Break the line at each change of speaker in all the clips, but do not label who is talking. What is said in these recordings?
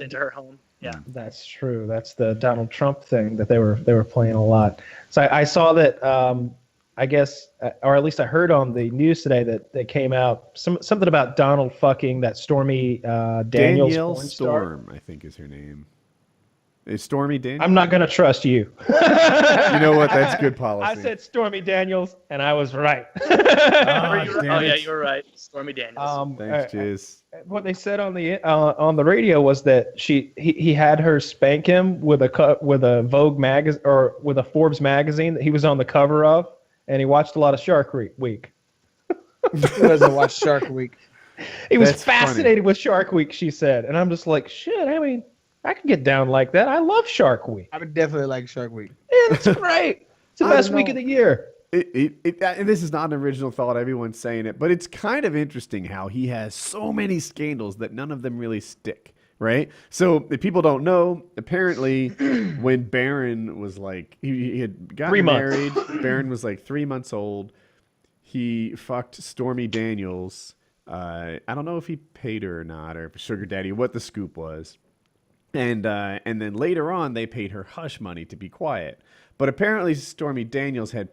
into her home. Yeah.
That's true. That's the Donald Trump thing that they were playing a lot. So I saw that. I guess, or at least I heard on the news today that they came out something about Donald fucking that Stormy Daniels
Danielle
porn star.
Storm, I think is her name. Is Stormy Daniels?
I'm not gonna trust you.
You know what? That's good policy.
I said Stormy Daniels, and I was right.
Yeah, you were right. Stormy Daniels.
Thanks, Jizz.
What they said on the radio was that he had her spank him with a Vogue magazine or with a Forbes magazine that he was on the cover of, and he watched a lot of Shark Week.
Who doesn't watch Shark Week?
He was
That's
fascinated with Shark Week, she said, and I'm just like, shit. I mean, I can get down like that. I love Shark Week.
I would definitely like Shark Week.
Yeah, it's great. It's the best week of the year.
And this is not an original thought. Everyone's saying it, but it's kind of interesting how he has so many scandals that none of them really stick, right? So if people don't know, apparently when Barron was like, he had gotten married, Barron was like 3 months old. He fucked Stormy Daniels. I don't know if he paid her or not, or if Sugar Daddy, what the scoop was. And then later on, they paid her hush money to be quiet. But apparently Stormy Daniels had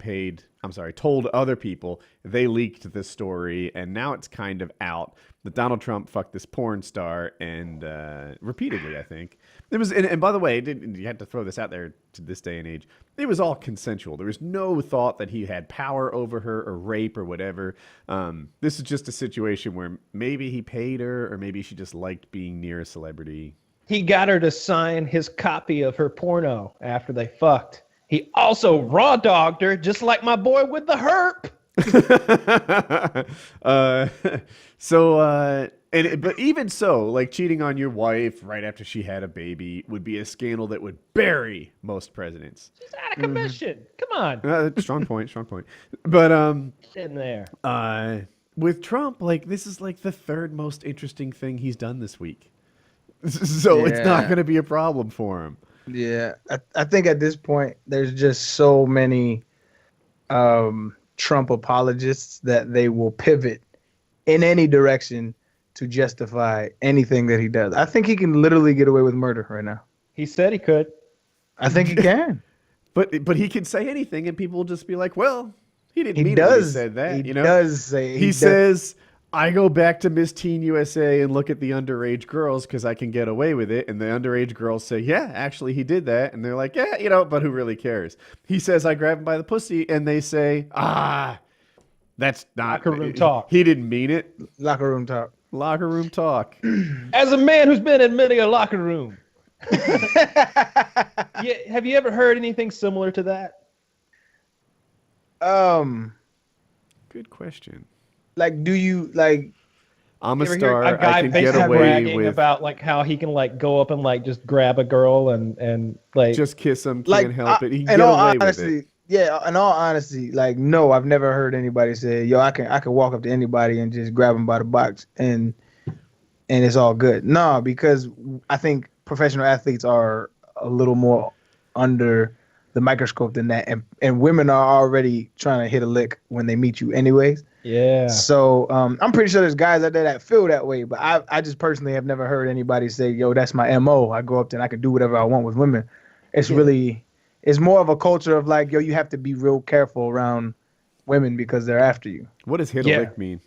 told other people. They leaked the story, and now it's kind of out that Donald Trump fucked this porn star, and repeatedly, I think. It was, and by the way, you had to throw this out there to this day and age. It was all consensual. There was no thought that he had power over her or rape or whatever. This is just a situation where maybe he paid her, or maybe she just liked being near a celebrity.
He got her to sign his copy of her porno after they fucked. He also raw dogged her, just like my boy with the herp.
But even so, like cheating on your wife right after she had a baby would be a scandal that would bury most presidents.
She's out of commission. Come on.
Strong point. But
in there.
With Trump, like this is like the third most interesting thing he's done this week. So it's not going to be a problem for him.
Yeah, I think at this point, there's just so many Trump apologists that they will pivot in any direction to justify anything that he does. I think he can literally get away with murder right now.
He said he could.
I think he can.
But he can say anything, and people will just be like, well, he didn't mean
does.
it when he said that.
He does say.
He says, I go back to Miss Teen USA and look at the underage girls because I can get away with it. And the underage girls say, yeah, actually he did that. And they're like, yeah, but who really cares? He says, I grab him by the pussy. And they say, that's not.
Locker room talk.
He didn't mean it.
Locker room talk.
Locker room talk.
As a man who's been in many a locker room. Have you ever heard anything similar to that?
Good question.
Like, do you like?
I'm a
You ever
star.
hear a guy
I can get
basically
away
bragging
with
about like how he can like go up and like just grab a girl and like
just kiss him. Can't
Like,
help it. He can
in
get
all
away
honesty,
with it.
yeah. In all honesty, like, no, I've never heard anybody say, "Yo, I can walk up to anybody and just grab him by the box and it's all good." No, because I think professional athletes are a little more under the microscope than that, and women are already trying to hit a lick when they meet you, anyways.
yeah.
So I'm pretty sure there's guys out there that feel that way, but I just personally have never heard anybody say, "Yo, that's my MO. I go up there and I can do whatever I want with women." It's really, it's more of a culture of like, yo, you have to be real careful around women because they're after you.
What does hit a
Yeah.
lick mean?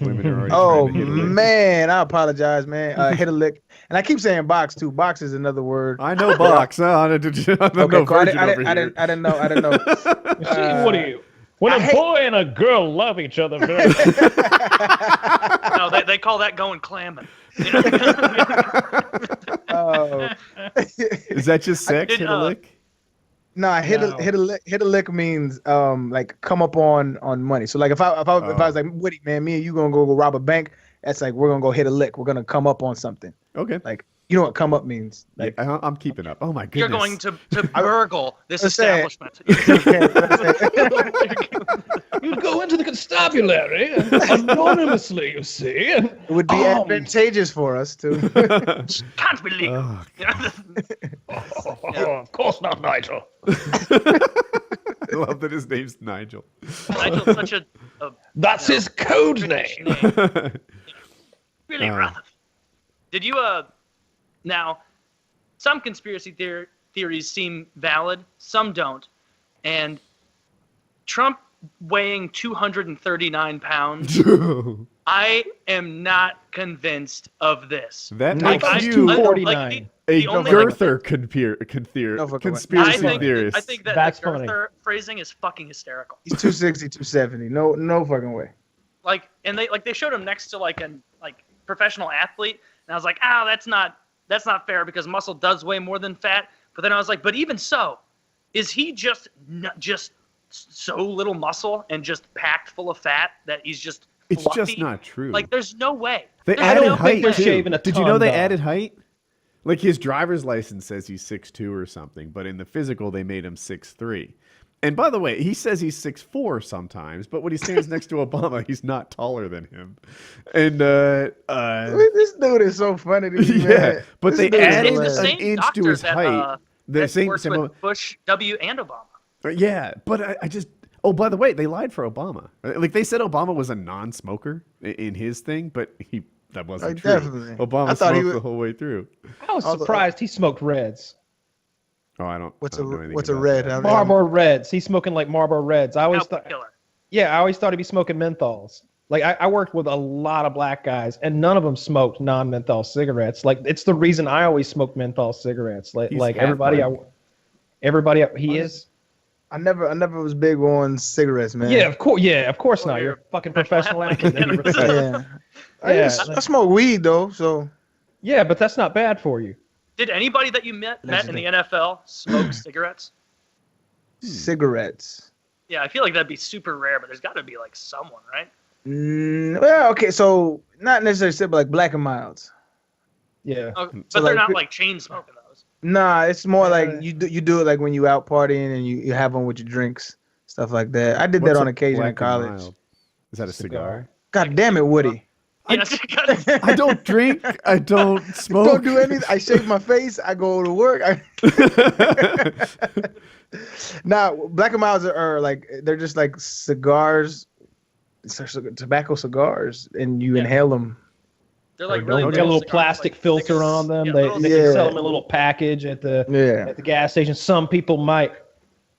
Women are already
Oh
trying to hit a lick.
man, I apologize, man. Hit a lick, and I keep saying box too. Box is another word.
I know box. I don't know
Cool. I
virgin over here.
didn't know.
See, what are you? When a boy and a girl love each other very
No, they call that going clamming.
Oh.
Is that just sex?
did,
Hit a lick?
No, hit a lick means like come up on money. So like if I was like, Woody, man, me and you gonna go rob a bank, that's like we're gonna go hit a lick. We're gonna come up on something.
Okay.
Like, you know what come up means? Like,
Yeah, I'm keeping up. Oh my goodness.
You're going to burgle this
Let's say-
establishment.
You go into the constabulary anonymously, you see. And,
it would be advantageous for us to.
Can't be legal.
of course not, Nigel.
I love that his name's Nigel.
Nigel's such a
That's his code
British
name.
name. Really rough. Did you Now, some conspiracy theories seem valid, some don't. And Trump weighing 239 pounds, I am not convinced of this.
That
No,
makes
it's
you
249.
a
only,
girther conspiracy
I
theorist.
think that
That's
the girther phrasing is fucking hysterical.
He's 260, 270. No fucking way.
Like, and they showed him next to like a professional athlete, and I was like, that's not fair because muscle does weigh more than fat. But then I was like, but even so, is he just so little muscle and just packed full of fat that he's just
It's
fluffy?
just not true.
Like, there's no way.
They
There's
added
no
height
they're
too.
shaving a
Did you
ton,
know they
though.
added height? Like his driver's license says he's 6'2" or something, but in the physical they made him 6'3". And by the way, he says he's 6'4" sometimes, but when he stands next to Obama, he's not taller than him. And
This dude is so funny to me,
yeah,
man.
but
This
they
dude is
added
It's the
hilarious.
an
same
inch
doctor
to his
that,
height. The
that
same,
works with Bush, W, and Obama.
yeah, but I just. Oh, by the way, they lied for Obama. Like they said, Obama was a non-smoker in his thing, but that wasn't true.
Definitely.
Obama
I thought
smoked
he was-
the whole way through.
I was surprised he smoked Reds.
Oh, I don't.
What's
I don't know anything
a
about
red?
that.
Marlboro Reds. He's smoking like Marlboro Reds. I always
Cowboy
thought,
killer.
yeah, I always thought he'd be smoking menthols. Like I worked with a lot of black guys, and none of them smoked non-menthol cigarettes. Like it's the reason I always smoked menthol cigarettes. Like,
He's
like
half
everybody,
black.
he is.
I never was big on cigarettes, man.
Yeah, of course. Yeah, of course
Well,
not.
you're
You're a fucking professional
athlete.
athlete. Then you're
Yeah.
Yeah.
I smoke weed though, so
Yeah, but that's not bad for you.
Did anybody that you met in the NFL smoke cigarettes?
cigarettes.
Yeah, I feel like that'd be super rare, but there's got to be like someone, right?
Well, okay, so not necessarily cigarette, but like Black and Milds.
Yeah.
Oh, but
So,
they're
like,
not like chain smoking those.
Nah, it's more like you do it like when you out partying and you have one with your drinks, stuff like that. I did
What's
that on
a
occasion in
Black and
college.
Mild? Is that a cigar?
God damn it, Woody!
Yeah,
I don't drink. I don't smoke.
Don't do anything. I shave my face. I go to work. Now, Black and Milds are like they're just like cigars, tobacco cigars, and you inhale them.
They're like
They
really
got a little
cigars,
plastic
like
filter
cigarettes.
on them.
Yeah,
They
little
can
Yeah.
sell them in a little package at the
Yeah.
gas station. Some people might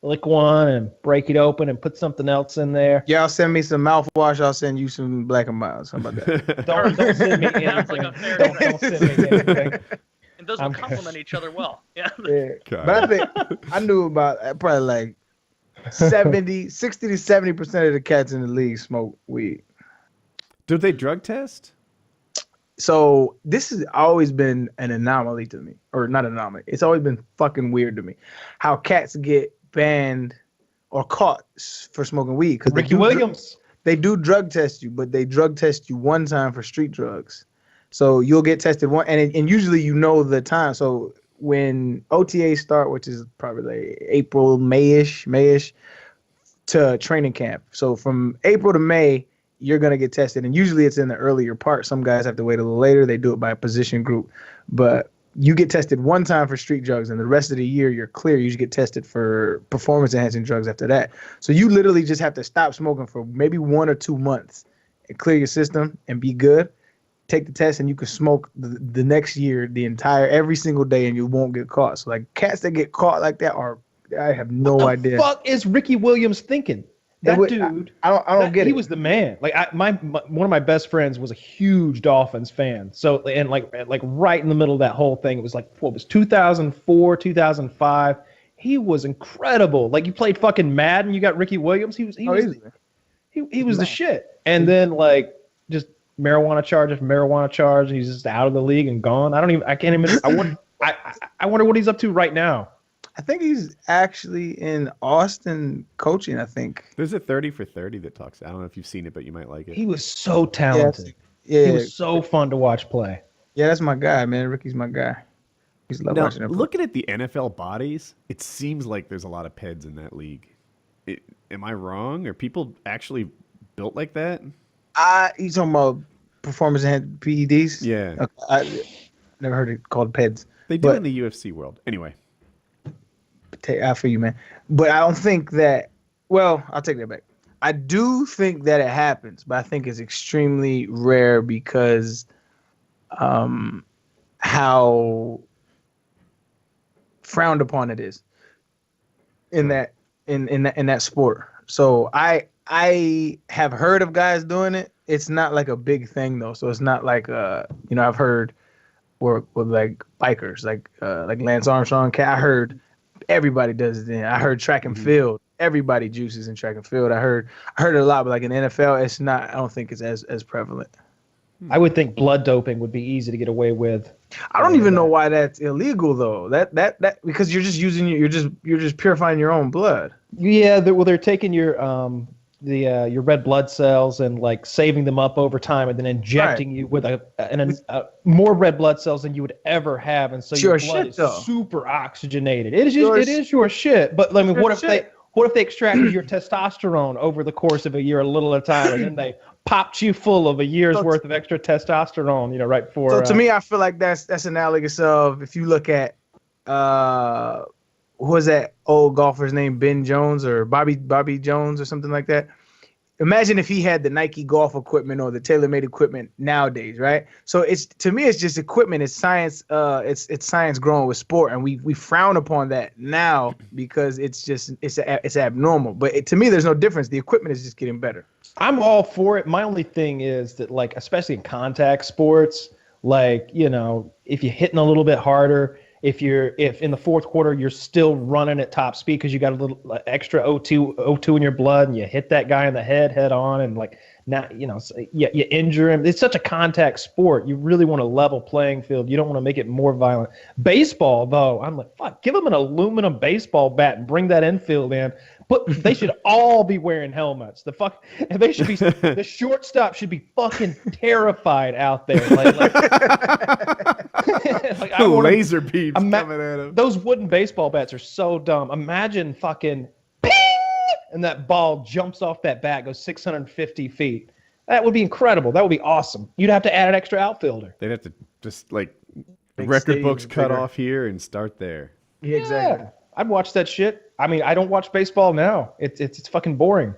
lick one and break it open and put something else in there.
Y'all send me some mouthwash. I'll send you some Black and Milds. How about that?
Don't send me anything.
Sounds like a fair
Don't send me anything.
And those will
I'm-
complement each other well. Yeah.
Yeah.
God.
But I think I knew about probably like 60 to 70% of the cats in the league smoke weed.
Did they drug test?
So this has always been an anomaly to me, or not an anomaly. It's always been fucking weird to me, how cats get banned or caught for smoking weed. Because
Ricky Williams.
they do drug test you, but they drug test you one time for street drugs. So you'll get tested one, and usually you know the time. So when OTAs start, which is probably like April, Mayish, to training camp. So from April to May, you're gonna get tested, and usually it's in the earlier part. Some guys have to wait a little later. They do it by a position group, but you get tested one time for street drugs, and the rest of the year you're clear. You just get tested for performance enhancing drugs after that. So you literally just have to stop smoking for maybe 1 or 2 months and clear your system and be good. Take the test, and you can smoke the next year every single day, and you won't get caught. So like cats that get caught like that I have no
What
idea.
the fuck is Ricky Williams thinking? That dude.
I don't get it.
He was the man. Like one of my best friends was a huge Dolphins fan. So and like right in the middle of that whole thing, it was like what was 2004, 2005. He was incredible. Like you played fucking Madden, you got Ricky Williams. He was the shit. And then like just marijuana charge after marijuana charge. He's just out of the league and gone. I can't even. I wonder what he's up to right now.
I think he's actually in Austin coaching, I think.
There's a 30 for 30 that talks. I don't know if you've seen it, but you might like it.
He was so talented.
Yeah.
He was so fun to watch play.
Yeah, that's my guy, man. Ricky's my guy. He's love
Now,
watching him.
looking at the NFL bodies, it seems like there's a lot of peds in that league. Am I wrong? Are people actually built like that?
You talking about performance and PEDs?
Yeah.
Okay, I never heard it called PEDs.
They do
But-
in the UFC world. Anyway.
I feel you, man. But I don't think that. Well, I'll take that back. I do think that it happens, but I think it's extremely rare because how frowned upon it is in that sport. So I have heard of guys doing it. It's not like a big thing though. So it's not like I've heard with like bikers like Lance Armstrong. I heard everybody does it. Then I heard track and field. Everybody juices in track and field. I heard it a lot, but like in the NFL, it's not. I don't think it's as prevalent.
I would think blood doping would be easy to get away with.
I don't even know why that's illegal though. That because you're just using you're just purifying your own blood.
Yeah, they're taking your red blood cells and like saving them up over time, and then injecting you with a more red blood cells than you would ever have, and so your blood is super oxygenated. It is your shit. But I mean, what if they extracted your testosterone over the course of a year, a little at a time, and then they popped you full of a year's worth of extra testosterone, right before.
So to me, I feel like that's analogous of if you look at who was that old golfer's name, Ben Jones or Bobby Jones or something like that. Imagine if he had the Nike golf equipment or the TaylorMade equipment nowadays, right? So to me, it's just equipment. It's science. It's science growing with sport, and we frown upon that now because it's abnormal. But to me, there's no difference. The equipment is just getting better.
I'm all for it. My only thing is that, like, especially in contact sports, like, if you're hitting a little bit harder, if in the fourth quarter you're still running at top speed because you got a little extra O2 in your blood and you hit that guy in the head on, and like now you injure him. It's such a contact sport. You really want a level playing field. You don't want to make it more violent. Baseball though, I'm like, fuck, give them an aluminum baseball bat and bring that infield in. But they should all be wearing helmets. The shortstop should be fucking terrified out there. Like
laser beams coming at him.
Those wooden baseball bats are so dumb. Imagine fucking ping, and that ball jumps off that bat, goes 650 feet. That would be incredible. That would be awesome. You'd have to add an extra outfielder.
They'd have to just like record books cut off here and start there.
Yeah, exactly.
I'd watch that shit. I mean, I don't watch baseball now. It's fucking boring.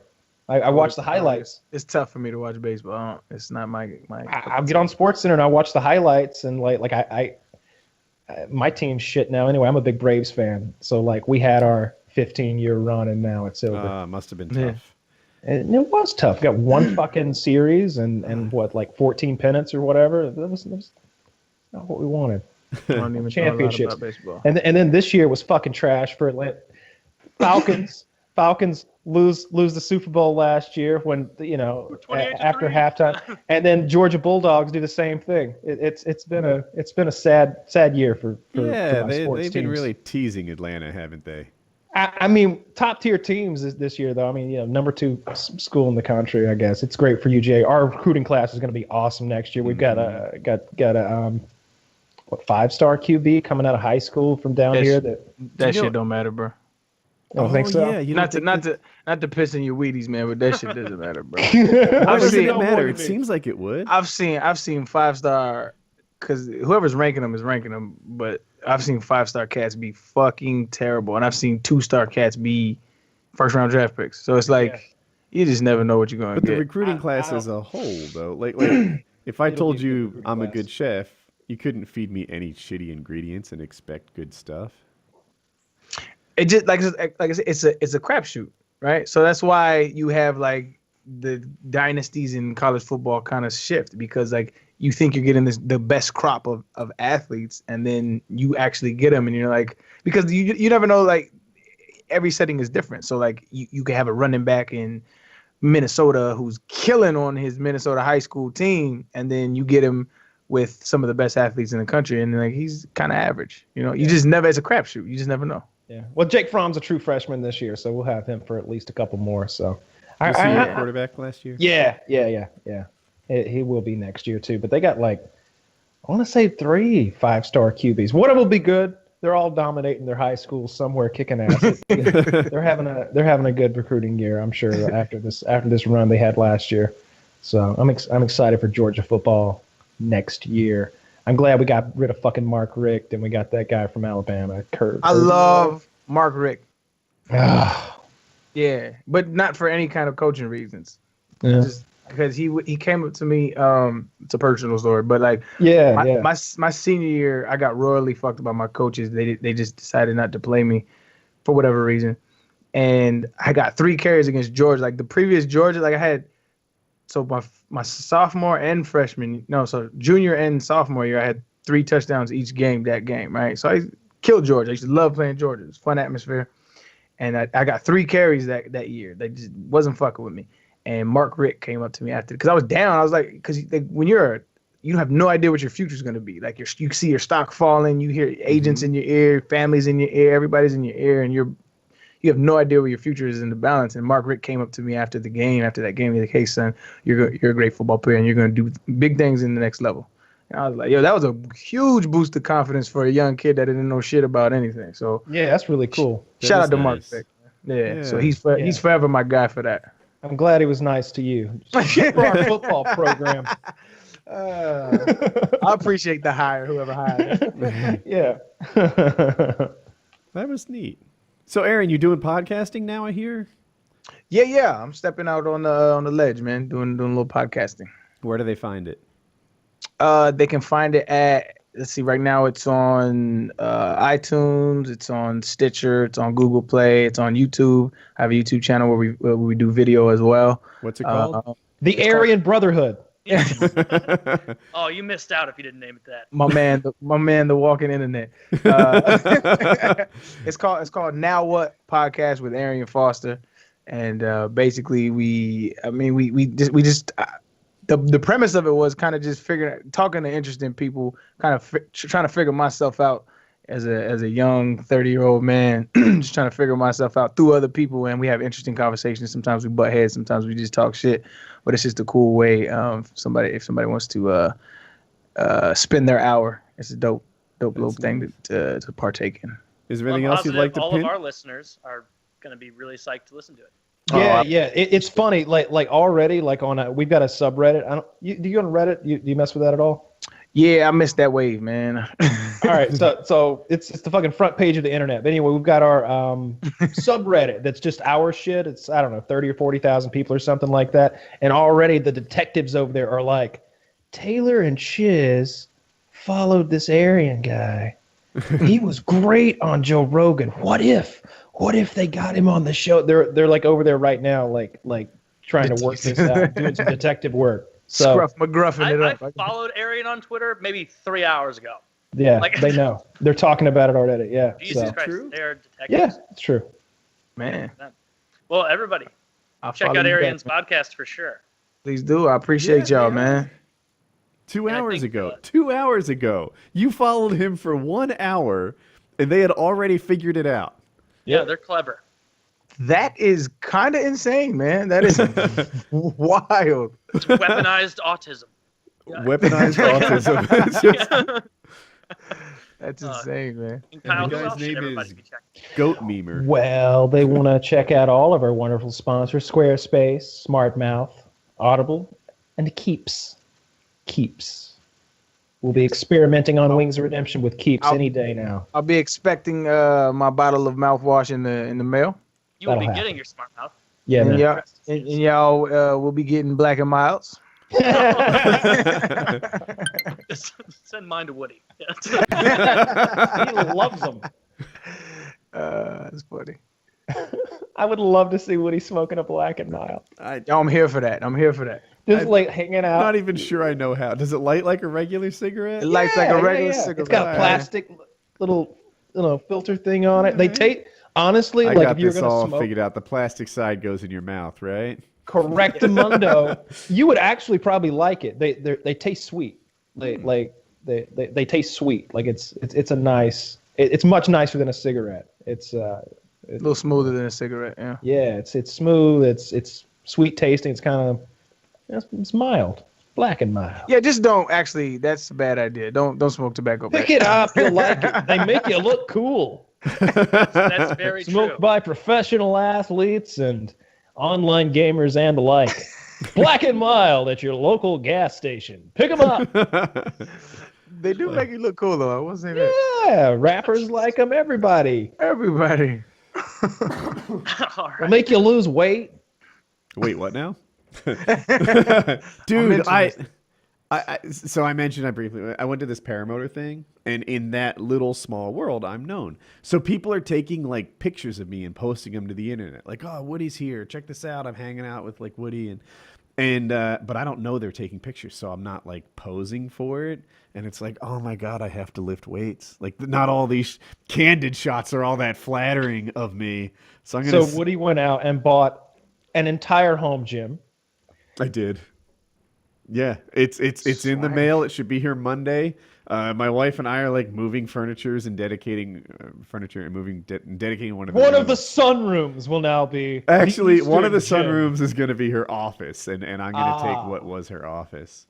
I watch the highlights.
It's tough for me to watch baseball. It's not my.
I'll get on SportsCenter and I watch the highlights, and my team's shit now. Anyway, I'm a big Braves fan, so like we had our 15-year run, and now it's over.
Must have been tough.
And it was tough. Got one fucking series and what, like 14 pennants or whatever. That was not what we wanted.
I don't even
Championships.
About baseball.
And then this year was fucking trash for Atlanta. Falcons lose the Super Bowl last year when after halftime, and then Georgia Bulldogs do the same thing. It's been a sad year for
they've been really teasing Atlanta, haven't they?
I mean, top tier teams this year though. I mean, number 2 school in the country. I guess it's great for UGA. Our recruiting class is going to be awesome next year. We've got a 5-star QB coming out of high school from down here.
That shit don't matter, bro.
I don't think so.
Yeah, not to piss in your Wheaties, man, but that shit doesn't matter, bro.
Why doesn't it matter? It seems like it would.
I've seen 5-star, because whoever's ranking them is ranking them, but I've seen 5-star cats be fucking terrible, and I've seen 2-star cats be first-round draft picks. So it's like you just never know what you're going to get.
But the recruiting class as a whole, though, like if I told you I'm a good chef, you couldn't feed me any shitty ingredients and expect good stuff.
It just like I said, it's a crapshoot, right? So that's why you have like the dynasties in college football kind of shift, because like you think you're getting the best crop of athletes, and then you actually get them, and you're like, because you never know, like every setting is different. So like you can have a running back in Minnesota who's killing on his Minnesota high school team, and then you get him with some of the best athletes in the country, and like he's kind of average. You just never. It's a crapshoot. You just never know.
Yeah. Well, Jake Fromm's a true freshman this year, so we'll have him for at least a couple more. So,
was he a quarterback last year?
Yeah. He will be next year too. But they got I want to say 3 5-star QBs. One of them will be good. They're all dominating their high schools somewhere, kicking ass. They're having a good recruiting year, I'm sure. After this run they had last year, so I'm excited for Georgia football next year. I'm glad we got rid of fucking Mark Richt and we got that guy from Alabama, Kurt.
I love Mark Richt. Yeah, but not for any kind of coaching reasons.
Yeah.
because he came up to me. It's a personal story, but like my senior year, I got royally fucked by my coaches. They just decided not to play me for whatever reason, and I got 3 carries against Georgia. Like the previous Georgia, like I had. So my sophomore and junior and sophomore year, I had 3 touchdowns each game that game, right? So I killed Georgia. I used to love playing Georgia. It was a fun atmosphere. And I got 3 carries that year. They just wasn't fucking with me. And Mark Richt came up to me after, because I was down. I was like, because when you have no idea what your future is going to be. Like you see your stock falling, you hear agents in your ear, families in your ear, everybody's in your ear, and you have no idea where your future is in the balance. And Mark Richt came up to me after that game, he's like, hey, son, you're a great football player, and you're going to do big things in the next level. And I was like, yo, that was a huge boost of confidence for a young kid that didn't know shit about anything. So
yeah, that's really cool.
Shout out to Mark Richt. Yeah, so he's forever my guy for that.
I'm glad he was nice to you. Shit for our football program.
I appreciate the hire, whoever hired it.
Yeah.
That was neat. So, Aaron, you doing podcasting now, I hear?
Yeah. I'm stepping out on the ledge, man. Doing a little podcasting.
Where do they find it?
They can find it at, let's see, right now it's on iTunes, it's on Stitcher, it's on Google Play, it's on YouTube. I have a YouTube channel where we do video as well.
What's it called?
The Aryan Brotherhood.
Oh, you missed out if you didn't name it that.
My man, the walking internet. It's called Now What Podcast with Arian Foster, and basically the premise of it was kind of just talking to interesting people, kind of trying to figure myself out as a young 30-year-old man, just trying to figure myself out through other people, and we have interesting conversations. Sometimes we butt heads, sometimes we just talk shit, but it's just a cool way. If somebody wants to spend their hour, it's a dope little thing to partake in.
Is there anything else you'd like to
all
pin?
of our listeners are going to be really psyched to listen to it.
Yeah. It's funny. Like already, like we've got a subreddit. Do you on Reddit? Do you mess with that at all?
Yeah, I missed that wave, man.
All right, so it's the fucking front page of the internet. But anyway, we've got our subreddit that's just our shit. It's, I don't know, 30 or 40,000 people or something like that. And already the detectives over there are like, Taylor and Shiz followed this Aryan guy. He was great on Joe Rogan. What if they got him on the show? They're like over there right now, like trying to work this out, doing some detective work. So
Scruff McGruffing it up.
I followed Arian on Twitter maybe 3 hours ago.
Yeah, they know. They're talking about it already. Yeah.
Jesus Christ, they are detectives.
Yeah, it's true.
Man.
Well, everybody, check out Arian's podcast for sure.
Please do. I appreciate y'all, man.
2 hours ago. 2 hours ago. You followed him for 1 hour, and they had already figured it out.
Yeah, they're clever.
That is kind of insane, man. That is wild.
It's weaponized autism.
Weaponized autism.
That's insane, man.
And Kyle,
the
who
guy's
else should
name
everybody
is
be checking?
Goat Memer.
Well, they want to check out all of our wonderful sponsors: Squarespace, SmartMouth, Audible, and Keeps. We'll be experimenting on Wings of Redemption with Keeps any day now.
I'll be expecting my bottle of mouthwash in the mail.
You will be
That'll
getting your smart mouth.
Yeah,
And
man.
y'all will be getting Black and Milds.
Send mine to Woody.
He loves them.
That's funny.
I would love to see Woody smoking a Black and Mild.
I'm here for that.
Just like hanging out.
Not even sure I know how. Does it light like a regular cigarette?
It lights like a regular cigarette.
It's got a plastic little filter thing on it. They take honestly,
I
like
got
if you're
this
gonna
all
smoke,
figured out. The plastic side goes in your mouth, right?
correctamundo, you would actually probably like it. They taste sweet. They taste sweet. Like it's a nice. It's much nicer than a cigarette. It's
a little smoother than a cigarette. Yeah.
Yeah, it's smooth. It's sweet tasting. It's kind of it's mild, black and mild.
Yeah, just don't actually. That's a bad idea. Don't smoke tobacco.
Pick it up. You'll like it. They make you look cool.
That's very
Smoked
true.
by professional athletes and online gamers and the like. Black and mild at your local gas station. Pick them up.
They do make you look cool, though. I won't say that.
Yeah, rappers like them. Everybody.
Everybody.
All
They'll
right.
make you lose weight.
Wait, what now? Dude,
interested.
so I mentioned I briefly I went to this paramotor thing, and in that little small world, I'm known. So people are taking like pictures of me and posting them to the internet, like, "Oh, Woody's here. Check this out. I'm hanging out with like Woody," and but I don't know they're taking pictures, so I'm not like posing for it. And it's like, oh my god, I have to lift weights. Like, not all these candid shots are all that flattering of me. So I'm gonna.
So Woody went out and bought an entire home gym.
I did. Yeah, it's in the mail. It should be here Monday. My wife and I are like moving furnitures and dedicating furniture and dedicating one of the
One of
rooms.
the sunrooms will now be
Actually,
the
one of the
Eastern gym.
sunrooms is going to be her office, and I'm going to take what was her office.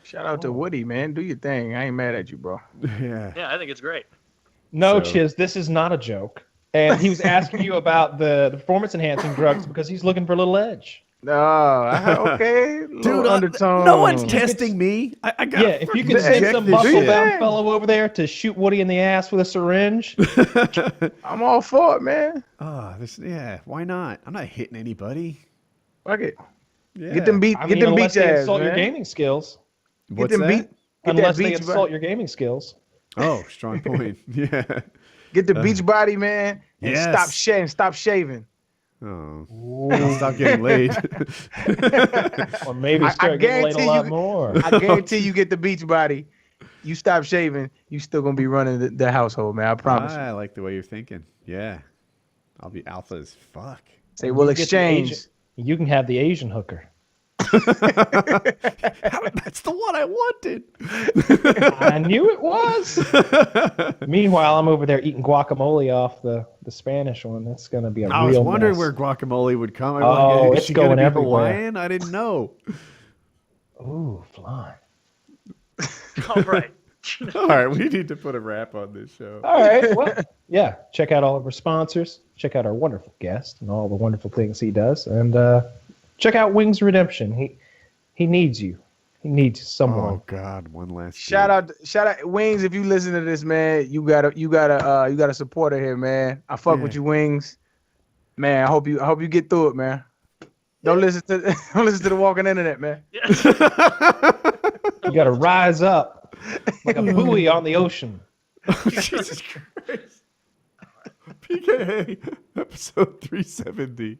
Shout out to Woody, man. Do your thing. I ain't mad at you, bro.
Yeah.
Yeah, I think it's great.
No,
So-
Chiz, this is not a joke. And he was asking you about the performance-enhancing drugs because he's looking for a little edge.
No, okay.
Dude,
undertone.
no one's testing me. I got
Yeah, if you could send
inject
some
this shit.
muscle-bound fellow over there to shoot Woody in the ass with a syringe.
I'm all for it, man.
Yeah, why not? I'm not hitting anybody.
Fuck it.
Yeah.
Get them beat.
I
Get
mean,
them
unless
beach
they
ass,
insult your
man.
gaming skills.
Get
What's
them
that?
beat. Get
Unless
that
they
beach
insult
body.
your gaming skills.
Oh, strong point. Yeah.
Get the beach body, man, and
Yes.
stop shaving. Stop shaving.
Oh. I'll stop getting laid.
Or maybe
I
start getting laid a
guarantee
lot
you-
more.
I guarantee you get the beach body. You stop shaving, you still gonna be running the household, man. I promise.
I like the way you're thinking. Yeah. I'll be alpha as fuck.
Say we'll
You get the
exchange.
Asian- You can have the Asian hooker.
That's the one I wanted.
I knew it was. Meanwhile, I'm over there eating guacamole off the Spanish one. That's gonna be a
I was
real
wondering
mess.
where guacamole would come.
Oh,
Is
it's
she gonna
going
be
everywhere.
Hawaiian? I didn't know.
Ooh, fly.
All right.
All right, we need to put a wrap on this show.
All right. Well, yeah. Check out all of our sponsors. Check out our wonderful guest and all the wonderful things he does. And check out Wings Redemption. He needs you. He needs someone.
Oh God, one last
Shout out Wings. If you listen to this, man, you gotta support her here, man. I fuck with you, Wings. Man, I hope you get through it, man. Don't listen to the walking internet, man.
You got to rise up like a buoy on the ocean.
Jesus Christ. PKA episode 370.